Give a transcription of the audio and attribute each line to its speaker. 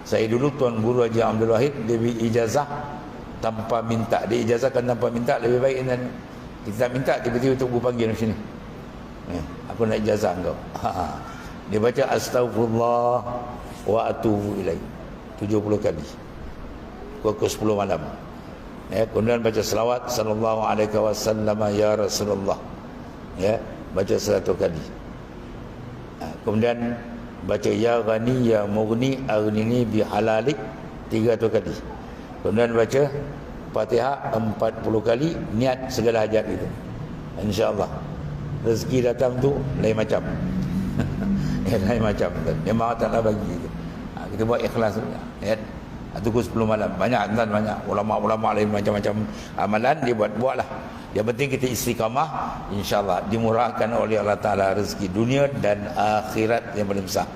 Speaker 1: Saya dulu Tuan Guru Haji Abdul Wahid, dia beri ijazah tanpa minta. Dia ijazahkan tanpa minta, lebih baik dan kita tak minta, tiba-tiba Tok Guru panggil macam ni, aku nak ijazah kau. Dia baca astaghfirullah wa atubu ilaih 70 kali pukul 10 malam. Kemudian baca selawat sallallahu alaihi wasallam ya Rasulullah, baca 100 kali. Kemudian baca ya ghani ya mughni aghnini bi halalik 300 kali. Kemudian baca Fatihah 40 kali, niat segala hajat itu. InsyaAllah rezeki datang tu lain macam. Lain macam. Memang Allah Ta'ala bagi itu. Kita buat ikhlas saja. Itu pukul 10 malam. Banyak tuan, banyak ulama-ulama lain macam-macam amalan dia buatlah. Yang penting kita istiqamah, insya-Allah dimurahkan oleh Allah Ta'ala rezeki dunia dan akhirat yang paling besar.